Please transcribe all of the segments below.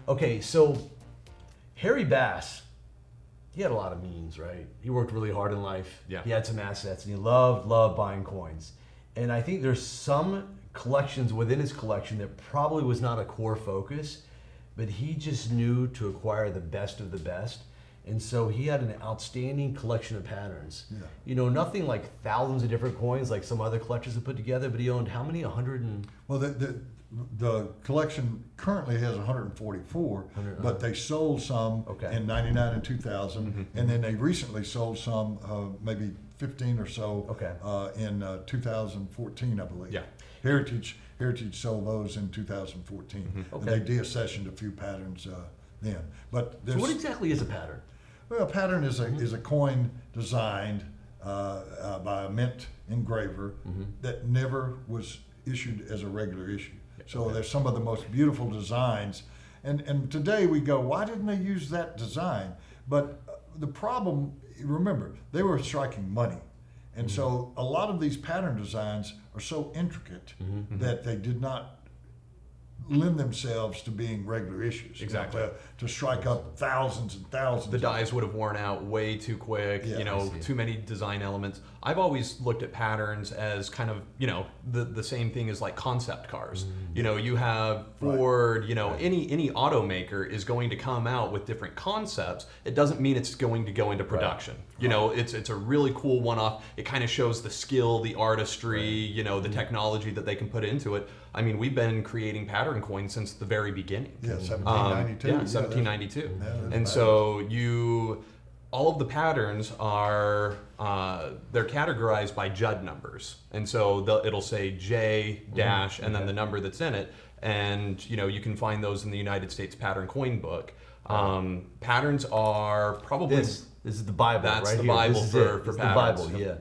Okay, so Harry Bass, he had a lot of means, right? He worked really hard in life. Yeah. He had some assets, and he loved buying coins. And I think there's some collections within his collection that probably was not a core focus, but he just knew to acquire the best of the best. And so he had an outstanding collection of patterns. Yeah. You know, nothing like thousands of different coins like some other collectors have put together, but he owned how many? 100 and... Well, the collection currently has 144, but they sold some in 99 and 2000, and then they recently sold some, maybe 15 or so in 2014, I believe. Yeah. Heritage sold those in 2014, and they deaccessioned a few patterns then. But So what exactly is a pattern? well, a pattern is a coin designed by a mint engraver that never was issued as a regular issue. So there's some of the most beautiful designs, and today we go, why didn't they use that design? But the problem, remember, they were striking money, and so a lot of these pattern designs are so intricate that they did not lend themselves to being regular issues. Exactly. To strike up thousands and thousands. The dies would have worn out way too quick, Yeah, too many design elements. I've always looked at patterns as kind of, the same thing as like concept cars. You have Ford, any automaker is going to come out with different concepts. It doesn't mean it's going to go into production. It's a really cool one-off. It kind of shows the skill, the artistry, the technology that they can put into it. I mean, we've been creating pattern coins since the very beginning. Yeah, 1792. 1792. Yeah, And so all of the patterns are, they're categorized by Judd numbers. And so it'll say J dash and then the number that's in it. And, you can find those in the United States Pattern Coin Book. Patterns are probably... This is the Bible, That's right the here. Bible This is for It's patterns. the Bible, yeah.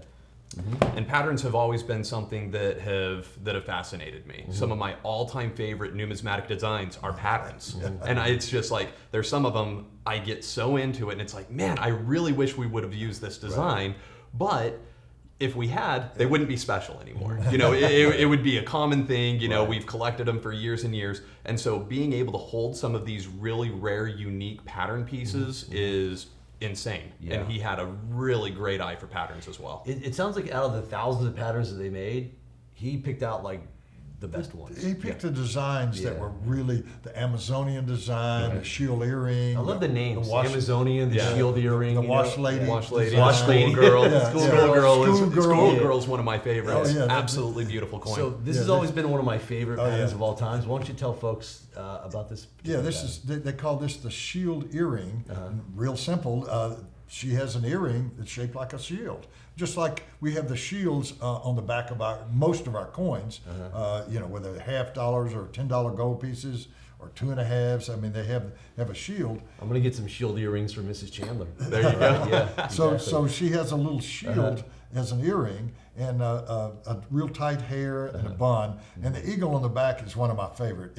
And patterns have always been something that have fascinated me. Some of my all-time favorite numismatic designs are patterns, and it's just like there's some of them I get so into it, and it's like, man, I really wish we would have used this design, but if we had, they wouldn't be special anymore. It would be a common thing. We've collected them for years and years, and so being able to hold some of these really rare, unique pattern pieces is insane. Yeah. And he had a really great eye for patterns as well. It sounds like out of the thousands of patterns that they made, he picked out like the best ones. He picked the designs that were really the Amazonian design, the shield earring. I love the names. the Amazonian, the shield earring. the wash lady. Wash lady, Wash lady. schoolgirl. Yeah, Schoolgirl's one of my favorites. Oh, yeah, Absolutely beautiful coin. So this has always been one of my favorite patterns of all times. Why don't you tell folks about this? Yeah, they call this the shield earring. Real simple. She has an earring that's shaped like a shield, just like we have the shields on the back of most of our coins. Whether they're $50 or $10 gold pieces or 2.5s. I mean, they have a shield. I'm gonna get some shield earrings for Mrs. Chandler. There you go. Yeah. So she has a little shield as an earring and a real tight hair and a bun. And the eagle on the back is one of my favorite.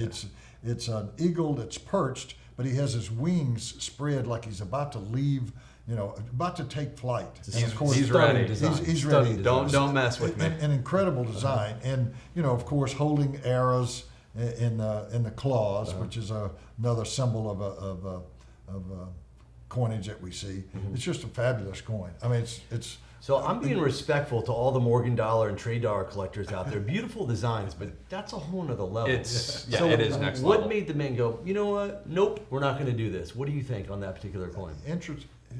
It's an eagle that's perched, but he has his wings spread like he's about to leave. About to take flight. He's ready. He's ready. Don't mess with me. An incredible design, and of course, holding arrows in the claws, which is another symbol of coinage that we see. It's just a fabulous coin. I mean, it's. So I'm being respectful to all the Morgan dollar and trade dollar collectors out there. Beautiful designs, but that's a whole nother level. It is next level. What made the men go, you know what? Nope, we're not going to do this. What do you think on that particular coin?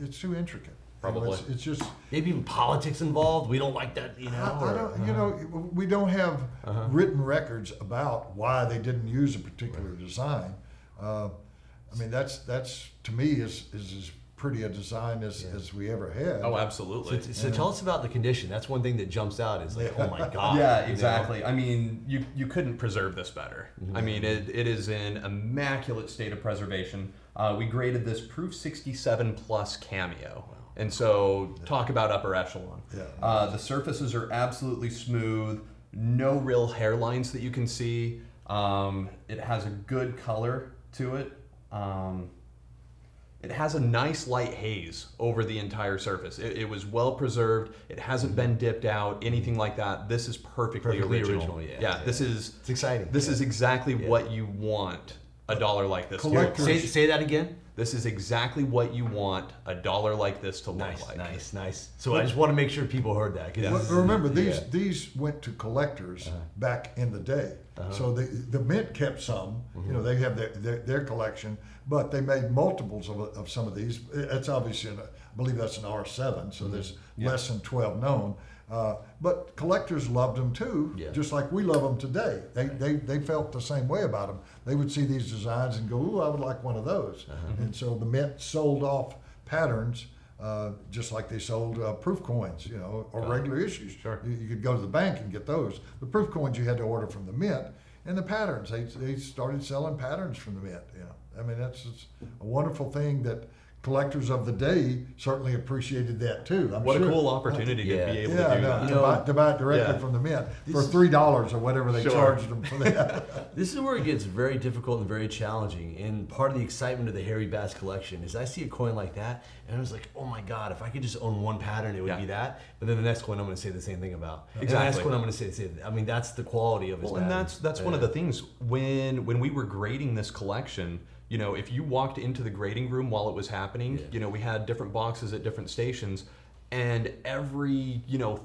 It's too intricate. Probably. It's just Maybe even politics involved. We don't like that, I don't. We don't have written records about why they didn't use a particular design. I mean, that's to me is as pretty a design as we ever had. Oh, absolutely. So tell us about the condition. That's one thing that jumps out. Is like, oh my god. Yeah, exactly. I mean, you couldn't preserve this better. I mean, it is in immaculate state of preservation. We graded this Proof 67 plus Cameo. And so talk about upper echelon. Yeah. The surfaces are absolutely smooth, no real hairlines that you can see. It has a good color to it. It has a nice light haze over the entire surface. It was well preserved. It hasn't been dipped out, anything like that. This is perfectly original. Yeah, this is it's exciting. This is exactly what you want a dollar like this. Collectors- Say that again. This is exactly what you want a dollar like this to look Nice, like. nice. So I just want to make sure people heard that. 'Cause Yeah. this But is- remember, yeah. these went to collectors back in the day. So the mint kept some. You know, they have their collection, but they made multiples of some of these. It's obviously, I believe that's an R7, so there's less than 12 known. But collectors loved them too, just like we love them today. They felt the same way about them. They would see these designs and go, "Ooh, I would like one of those." And so the mint sold off patterns, just like they sold proof coins, you know, or regular issues. Sure. You could go to the bank and get those. The proof coins you had to order from the mint, and the patterns they started selling patterns from the mint. You know, I mean it's a wonderful thing that collectors of the day certainly appreciated that too. I'm What sure. a cool opportunity to be able to do that. To buy it directly Yeah. from the mint for $3 or whatever they Sure. charged them for that. This is where it gets very difficult and very challenging. And part of the excitement of the Harry Bass collection is I see a coin like that, and I was like, oh my God, if I could just own one pattern, it would be that. But then the next coin I'm going to say the same thing about. And the next Exactly. coin I'm going to say the same. I mean, that's the quality of his Well, and pattern. that's one of the things when we were grading this collection. You know, if you walked into the grading room while it was happening, you know, we had different boxes at different stations, and every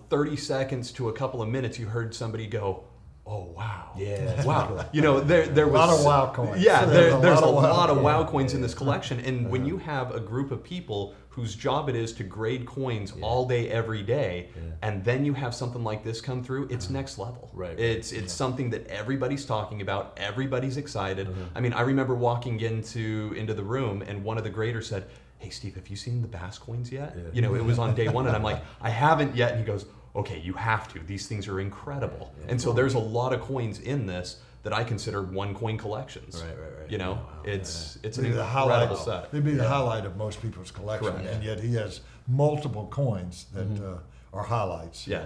30 seconds to a couple of minutes, you heard somebody go, "Oh wow, Yeah, that's wow." pretty cool. You know, there was A lot of wow coins. Yeah, there's a lot of coins. wow coins in this collection, and when you have a group of people whose job it is to grade coins all day, every day, and then you have something like this come through, it's next level. Right. It's something that everybody's talking about, everybody's excited. I mean, I remember walking into the room, and one of the graders said, "Hey Steve, have you seen the Bass coins yet?" You know, it was on day one, and I'm like, "I haven't yet," and he goes, "Okay, you have to. These things are incredible." And so there's a lot of coins in this that I consider one coin collections. Right. You know, Wow. it's an It'd be the incredible highlight. set. It'd be the highlight of most people's collection, Correct. and yet he has multiple coins that are highlights. Yeah.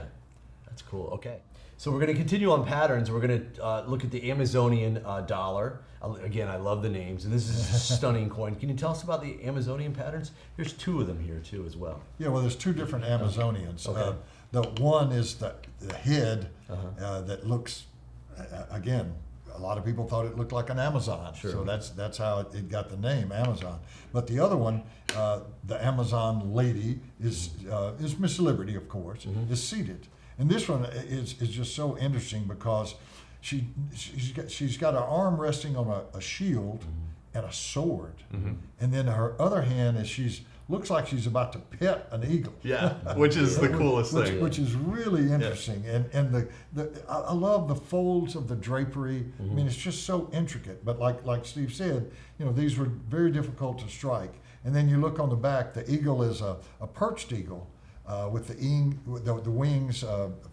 That's cool. Okay. So we're going to continue on patterns. We're going to look at the Amazonian dollar. Again, I love the names, and this is a stunning coin. Can you tell us about the Amazonian patterns? There's two of them here too as well. Yeah, well, there's two different Amazonians. Okay. The one is the head that looks, again, a lot of people thought it looked like an Amazon. Sure. So that's how it got the name Amazon. But the other one, the Amazon lady, is Miss Liberty, of course, is seated. And this one is just so interesting because she's got her arm resting on a shield and a sword, and then her other hand is looks like she's about to pet an eagle. Yeah, which is the coolest thing. Which is really interesting, and I love the folds of the drapery. I mean, it's just so intricate. But like Steve said, you know, these were very difficult to strike. And then you look on the back, the eagle is a perched eagle with the wings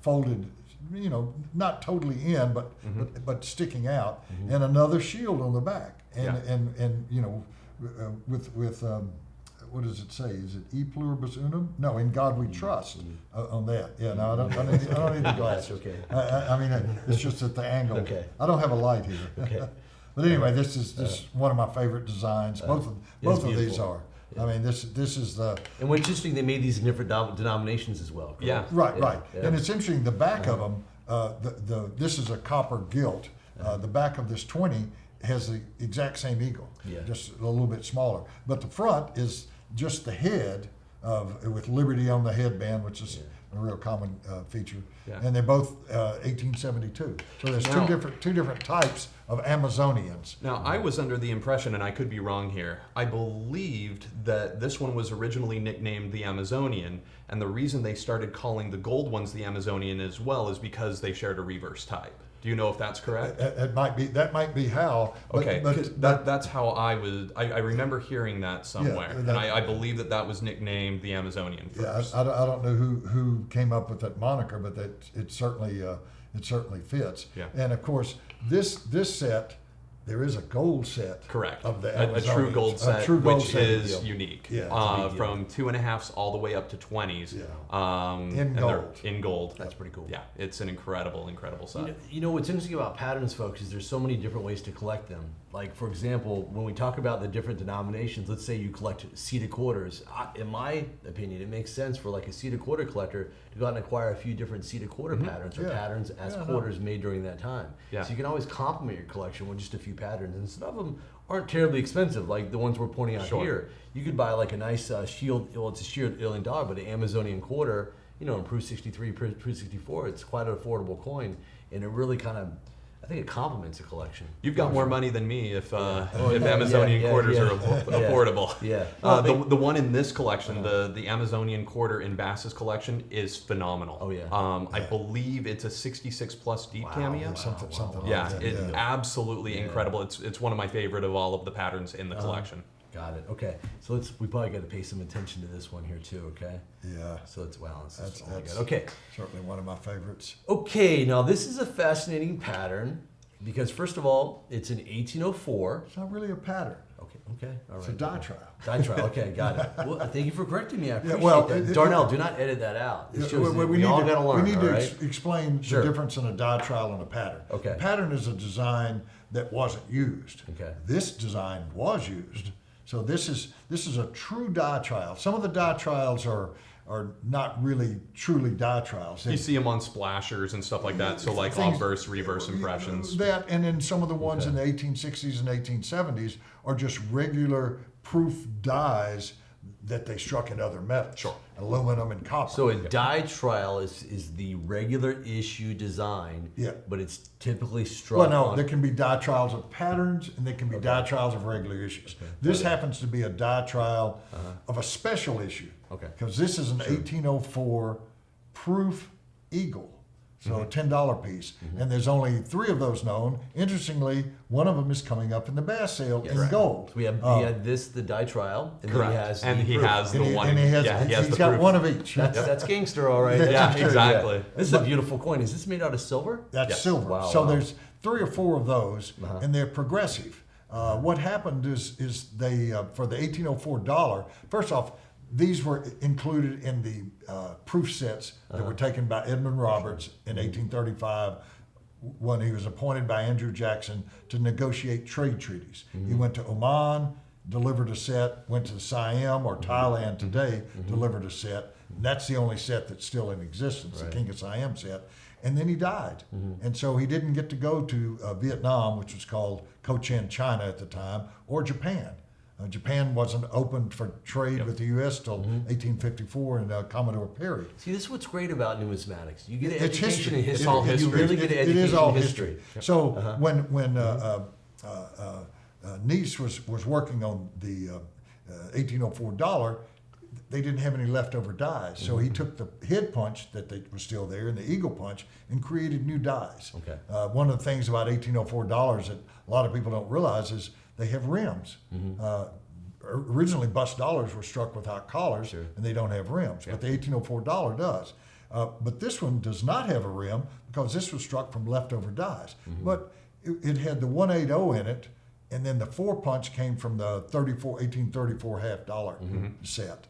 folded, you know, not totally in, but sticking out, and another shield on the back, and you know, with what does it say? Is it E pluribus unum? No, in God we trust. On that, yeah. No, I don't need the glasses. Okay. I mean, it's just at the angle. Okay. I don't have a light here. Okay. But anyway, this is one of my favorite designs. Both of these beautiful. are. I mean, this is the And what's interesting, they made these in different denominations as well. Correct? Yeah. right. Yeah. And it's interesting. The back of them, this is a copper gilt. The back of this 20 has the exact same eagle, just a little bit smaller. But the front is just the head with Liberty on the headband, which is a real common feature. Yeah. And they're both 1872. So there's Now- two different types of Amazonians. Now, I was under the impression, and I could be wrong here, I believed that this one was originally nicknamed the Amazonian, and the reason they started calling the gold ones the Amazonian as well is because they shared a reverse type. Do you know if that's correct? That might be how. But, Okay, but 'cause that's how I remember hearing that somewhere, and I believe that was nicknamed the Amazonian first. yeah, I don't know who came up with that moniker, but that it certainly fits. Yeah. And of course, this set, there is a gold set. Correct. Of the a true Amazonians. gold set, A true gold which set. is unique. Yeah, it's a big deal. From 2.5s all the way up to 20s. Yeah. And they're gold. In gold. That's pretty cool. Yeah, it's an incredible set. You know what's interesting about patterns, folks, is there's so many different ways to collect them. like for example, when we talk about the different denominations, let's say you collect seated quarters. In my opinion, it makes sense for like a seated quarter collector to go out and acquire a few different seated quarter patterns or patterns as quarters made during that time. Yeah. So you can always complement your collection with just a few patterns, and some of them aren't terribly expensive, like the ones we're pointing out here. You could buy like a nice shield. Well, it's a shield alien dog, but an Amazonian quarter. You know, in Proof 63, Proof 64, it's quite an affordable coin, and it really kind of, I think it complements a collection. You've got more money than me if Amazonian quarters are affordable. Yeah. The one in this collection, the Amazonian quarter in Bass's collection, is phenomenal. Oh yeah. I believe it's a 66 plus deep cameo. Something Yeah, like that. it's absolutely incredible. It's one of my favorite of all of the patterns in the collection. Got it. Okay. So we probably got to pay some attention to this one here too. Okay. Yeah. So it's That's good. Okay. certainly one of my favorites. Okay. Now this is a fascinating pattern because first of all, it's an 1804. It's not really a pattern. Okay. All right. It's a ditrial. Ditrial. Okay. Got it. Well, thank you for correcting me. I appreciate well, that. Darnell, do not edit that out. It shows that we all got to learn. We need all to right? explain the difference in a ditrial and a pattern. Okay. A pattern is a design that wasn't used. Okay. This design was used. So this is a true ditrial. Some of the ditrials are not really truly ditrials. You see them on splashers and stuff like that. So like obverse, reverse impressions. That, and then some of the ones in the 1860s and 1870s are just regular proof dies that they struck in other metals. Sure. Aluminum and copper. So a ditrial is the regular issue design, but it's typically struck. Well, no, there can be ditrials of patterns and there can be ditrials of regular issues. This happens to be a ditrial of a special issue. Okay. Because this is an 1804 proof eagle. So a $10 piece. And there's only 3 of those known. Interestingly, one of them is coming up in the bass sale in gold. So we have he had the ditrial, and correct. then he has the one. And he has the got proof. one of each. That's gangster, all right. Yeah, exactly. This is a beautiful coin. Is this made out of silver? That's silver. Wow, so wow. there's 3 or 4 of those, and they're progressive. What happened is they, for the $1804, first off, these were included in the proof sets that were taken by Edmund Roberts in 1835 when he was appointed by Andrew Jackson to negotiate trade treaties. He went to Oman, delivered a set, went to Siam or Thailand today, delivered a set. And that's the only set that's still in existence, the King of Siam set. And then he died. And so he didn't get to go to Vietnam, which was called Cochin, China at the time, or Japan. Japan wasn't open for trade with the U.S. till 1854 in Commodore Perry. See, this is what's great about numismatics. You get an It's education history. in history. It's all history. You really get an education It is all in history. So when Nice was working on the 1804 dollar, they didn't have any leftover dies. So he took the head punch that was still there and the eagle punch and created new dies. Okay. One of the things about 1804 dollars that a lot of people don't realize is they have rims. Originally, bust dollars were struck without collars, and they don't have rims. But the 1804 dollar does. But this one does not have a rim because this was struck from leftover dies. But it had the 180 in it, and then the 4 punch came from the 1834 half dollar set.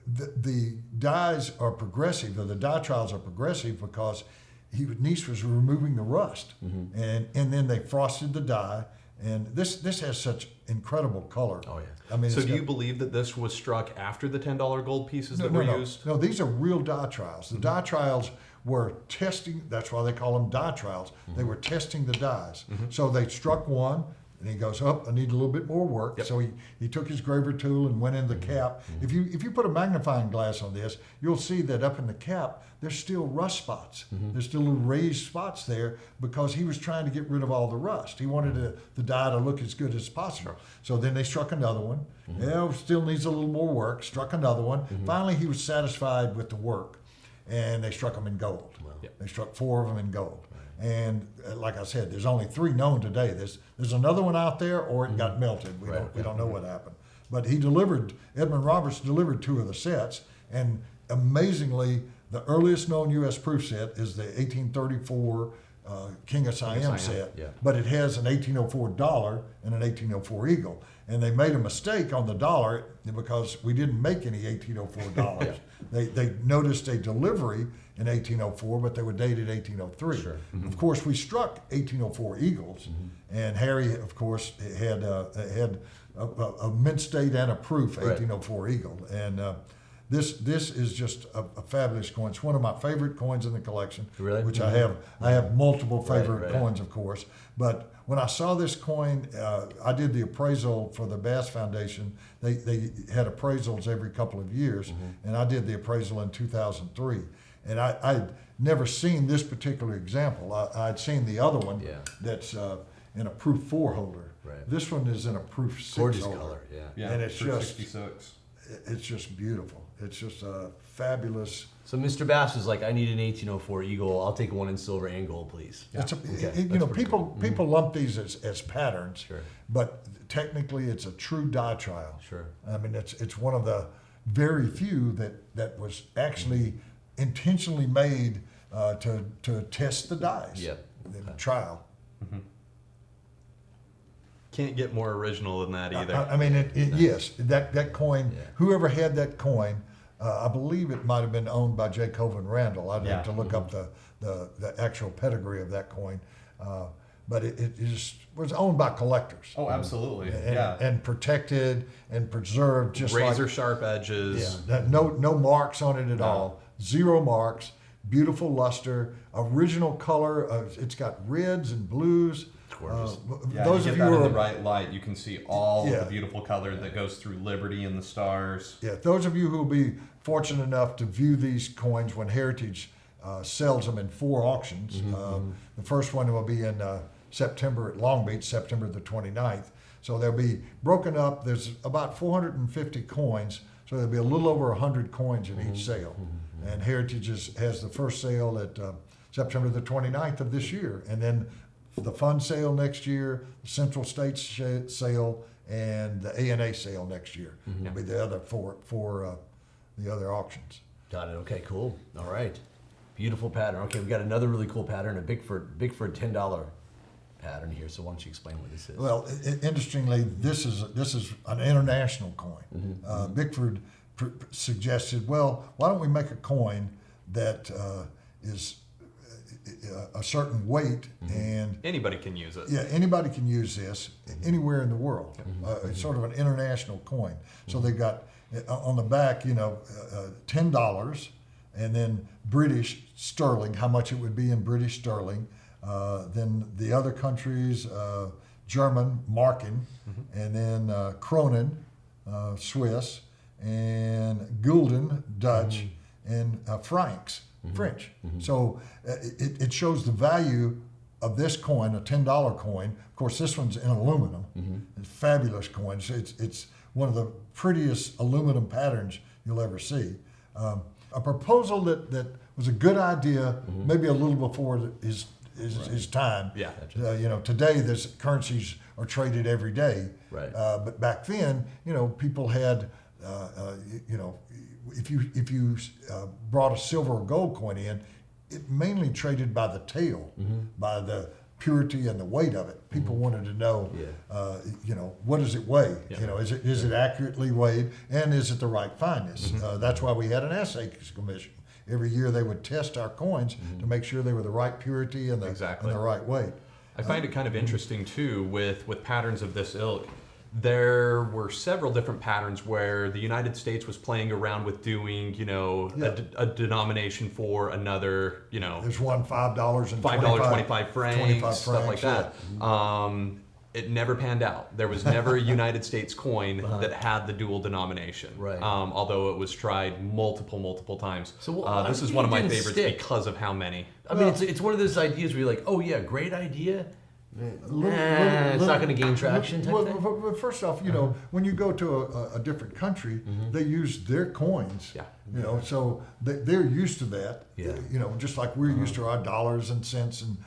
The dies are progressive, or the ditrials are progressive because Nice was removing the rust, and then they frosted the die. And this has such incredible color. Oh yeah. I mean, So do you believe that this was struck after the $10 gold pieces that were used? No, these are real ditrials. The ditrials were testing. That's why they call them ditrials. They were testing the dies. So they struck one, and he goes, "Oh, I need a little bit more work." Yep. So he took his graver tool and went in the cap. If you put a magnifying glass on this, you'll see that up in the cap there's still rust spots. There's still little raised spots there because he was trying to get rid of all the rust. He wanted the die to look as good as possible. So then they struck another one. Yeah, still needs a little more work. Struck another one. Finally, he was satisfied with the work, and they struck them in gold. Yep. They struck 4 of them in gold. And like I said, there's only 3 known today. There's another one out there, or it got melted. We don't know what happened. But Edmund Roberts delivered 2 of the sets, and amazingly, the earliest known U.S. proof set is the 1834 King of Siam Siam, set, yeah. but it has an 1804 dollar and an 1804 eagle. And they made a mistake on the dollar because we didn't make any 1804 dollars. They noticed a delivery in 1804, but they were dated 1803. Sure. Of course, we struck 1804 eagles, and Harry, of course, had a mint state and a proof Right. 1804 eagle. And this is just a fabulous coin. It's one of my favorite coins in the collection. Really? Which I have multiple favorite right. coins, of course. But when I saw this coin, I did the appraisal for the Bass Foundation. They had appraisals every couple of years, and I did the appraisal in 2003. And I'd never seen this particular example. I'd seen the other one Yeah. that's in a proof 4 holder. Right. This one is in a proof 6 Gorgeous holder. color, yeah. Yeah, And it's for just- 66. It's just beautiful. It's just a fabulous. So Mr. Bass was like, I need an 1804 Eagle. I'll take one in silver and gold, please. It's a, Okay, you that's know, pretty people lump these as patterns, Sure. but technically it's a true die trial. Sure. I mean, it's one of the very few that was actually intentionally made to test the dies. Yep. In a trial. Can't get more original than that either. I mean, yes, that coin. Yeah. Whoever had that coin, I believe it might have been owned by J. Coven Randall. I'd have to look up the actual pedigree of that coin, but it just was owned by collectors. Oh, absolutely. And protected and preserved, just Razor like sharp edges. no marks on it at all. 0 marks. Beautiful luster. Original color. It's got reds and blues. Gorgeous. Yeah, Those you of get you that who in the are right light, you can see all Yeah. of the beautiful color that goes through Liberty and the stars. Yeah, those of you who will be fortunate enough to view these coins when Heritage sells them in 4 auctions. The first one will be in September at Long Beach, September the 29th. So they'll be broken up. There's about 450 coins, so there'll be a little over 100 coins in each sale. And Heritage has the first sale at September the 29th of this year. And then the fund sale next year, the Central States sale, and the A&A sale next year. Will be the other four the other auctions. Got it. Okay, cool. All right. Beautiful pattern. Okay, we got another really cool pattern, a Bickford $10 pattern here. So why don't you explain what this is? Well, interestingly, this is an international coin. Bickford suggested, well, why don't we make a coin that is a certain weight and Anybody can use it. yeah, anybody can use this anywhere in the world. It's sort of an international coin. So they've got on the back, $10, and then British sterling, how much it would be in British sterling. Then the other countries, German, Marken, and then Kronen, Swiss, and Gulden, Dutch, and francs, French. So it shows the value of this coin, a $10 coin. Of course, this one's in aluminum. It's a fabulous coin. It's one of the prettiest aluminum patterns you'll ever see. A proposal that was a good idea, maybe a little before his time. Yeah. Today this currencies are traded every day. Right. But back then, people had, if you brought a silver or gold coin in, it mainly traded by the tail, by the purity and the weight of it. People wanted to know, what does it weigh? Yeah. Is it accurately weighed, and is it the right fineness? That's why we had an assay commission. Every year they would test our coins to make sure they were the right purity and Exactly. and the right weight. I find it kind of interesting too with patterns of this ilk. There were several different patterns where the United States was playing around with doing, a denomination for another, There's one $5 and $5.25 francs, stuff like yeah. that. It never panned out. There was never a United States coin that had the dual denomination. Right. Although it was tried multiple times. So this is one of my favorites stick. because of how many. I mean, it's one of those ideas where you're like, oh yeah, great idea. It's not going to gain traction. Type thing? Well, first off, when you go to a different country, they use their coins Yeah. You know, so they're used to that. Yeah. You know, just like we're used to our dollars and cents and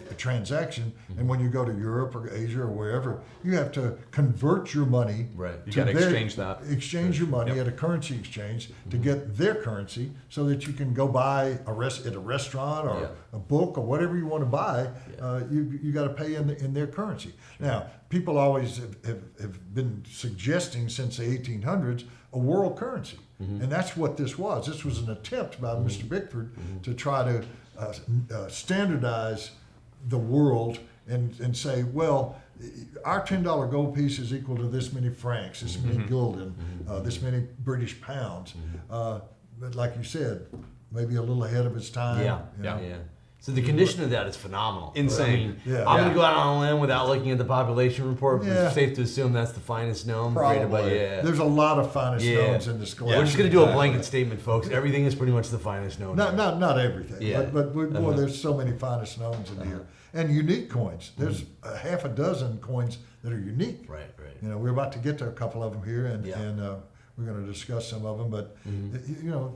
a transaction. And when you go to Europe or Asia or wherever, you have to convert your money. Right. You to got to their- exchange that. Exchange your money Yep. at a currency exchange to get their currency, so that you can go buy at a restaurant or Yeah. a book or whatever you want to buy. Yeah. You got to pay in their currency. Now, people always have been suggesting since the 1800s a world currency, and that's what this was. This was an attempt by Mr. Bickford to try to standardize the world and say, well, our $10 gold piece is equal to this many francs, this many gulden, this many British pounds. But like you said, maybe a little ahead of its time. Yeah, you know. yeah. So the condition of that is phenomenal. Insane. I mean, Yeah. I'm Yeah. gonna go out on a limb without looking at the population report, but Yeah. it's safe to assume that's the finest known. Probably. Yeah. There's a lot of finest Yeah. knowns in this collection. We're just gonna do a blanket statement, folks. Everything is pretty much the finest known. Not everything, Yeah. but boy, Uh-huh. there's so many finest knowns in here, and unique coins. There's a half a dozen coins that are unique. Right, right. You know, we're about to get to a couple of them here, and Yeah. we're going to discuss some of them. But you know,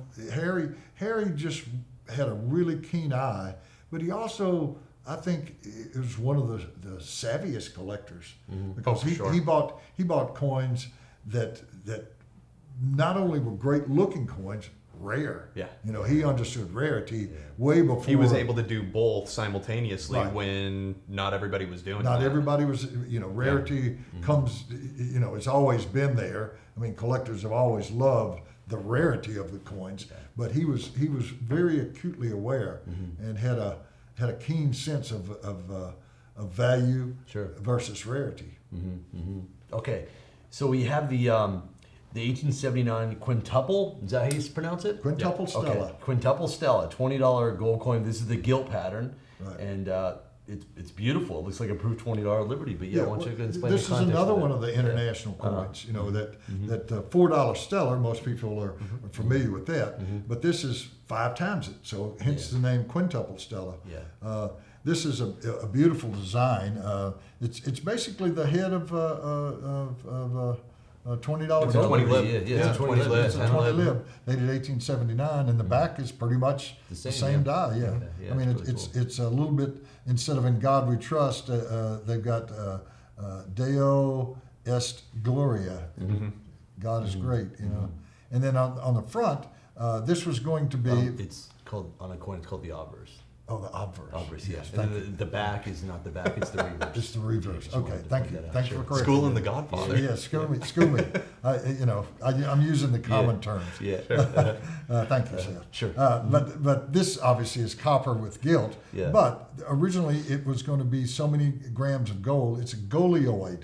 Harry just had a really keen eye, but he also, I think, is one of the savviest collectors, because for sure. he bought coins that not only were great looking coins, rare. Yeah. You know, he understood rarity way before He was able to do both simultaneously Right. when not everybody was doing Not that. everybody was, you know, rarity comes, you know, it's always been there. I mean, collectors have always loved the rarity of the coins, but he was very acutely aware and had a keen sense of value Sure. versus rarity. Okay, so we have the 1879 quintuple. Is that how you pronounce it? Quintuple Stella. Okay. Quintuple Stella, $20 gold coin. This is the gilt pattern, Right. and it's beautiful. It looks like a proof $20 Liberty. But yeah, why don't you go and explain This the is context another of one that? of the international coins, you know, that $4 stellar, most people are Mm-hmm. familiar with that, but this is 5 times it, so hence the name quintuple Stella. Yeah. This is a beautiful design. It's basically the head of $20 It's a 20 lib. Yeah, it's a 20 lib. It's a 20 lib, dated 1879, and the back is pretty much The the same, same yeah. die. Yeah, Yeah, I mean it's really it's a little bit, instead of "In God We Trust," they've got "Deo est Gloria." God is great, you know. And then on the front, this was going to be It's called on a coin. It's called the obverse. the obverse. Obverse, yeah. Yes, And thank then you. the back is not the back. It's the reverse. It's the reverse. Just Okay, wanted to thank point you. that out. Thanks Sure. for correcting School in me. the Godfather. Yeah, school me. You know, I'm using the common terms. Yeah. Thank you, Seth. Sure. But this obviously is copper with gilt. Yeah. But originally it was going to be so many grams of gold. It's a goleoid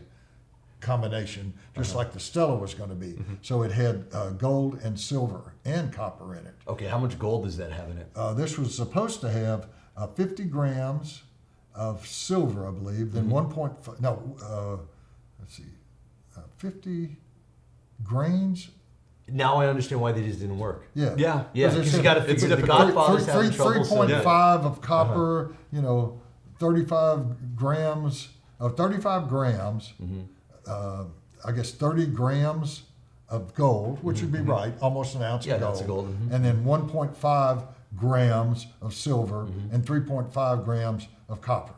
combination, just like the Stella was going to be. So it had gold and silver and copper in it. Okay, how much gold does that have in it? This was supposed to have 50 grams of silver, I believe, then 1.5, let's see, 50 grains. Now I understand why they just didn't work. Yeah. Yeah. Yeah, As I because you said, got to it's figure the difficult. Godfather's having trouble. so- 3.5 of copper, you know, 35 grams, I guess 30 grams of gold, which would be right, almost an ounce Yeah, of gold. that's a gold, And then 1.5 grams of silver and 3.5 grams of copper.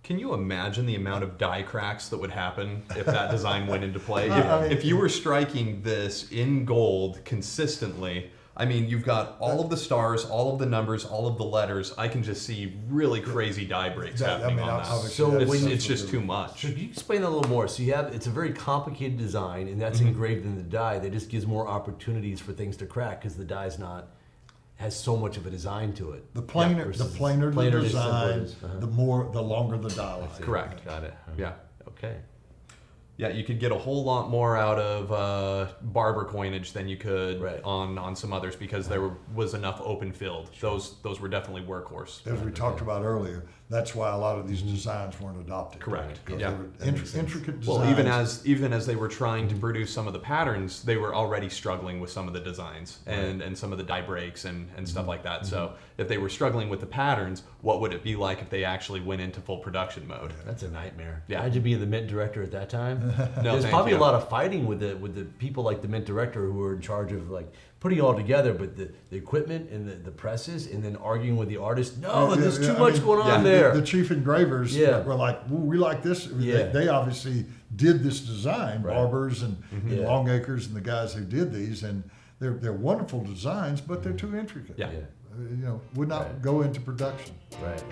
Can you imagine the amount of die cracks that would happen if that design went into play? I mean- If you were striking this in gold consistently, I mean, you've got all of the stars, all of the numbers, all of the letters. I can just see really crazy die breaks happening on that. obviously So that's- when that's It's what just they're- too much. So can you explain that a little more? So you have it's a very complicated design, and that's engraved in the die. That just gives more opportunities for things to crack because the die's not has so much of a design to it. The plainer, versus the plainer the plainer the simpler it design, is. the longer the die life. Correct. Got it. Yeah. Okay. Yeah, you could get a whole lot more out of barber coinage than you could Right. on some others because there was enough open field. Those were definitely workhorse. As we talked about earlier, that's why a lot of these designs weren't adopted. Correct. Because Yeah. they were That makes sense. intricate designs. Well, even as they were trying to produce some of the patterns, they were already struggling with some of the designs and some of the die breaks and stuff like that. So if they were struggling with the patterns, what would it be like if they actually went into full production mode? That's a nightmare. Yeah. Imagine being the mint director at that time. There's thank probably you. a lot of fighting with the people like the mint director who are in charge of like putting it all together, but the equipment and the presses, and then arguing with the artist. No, there's too much going on there. The chief engravers were like, well, we like this. Yeah. They obviously did this design, Right. Barbers and Yeah. Longacres and the guys who did these, and they're wonderful designs, but they're too intricate. Yeah. Yeah. Would not Right. go into production. Right.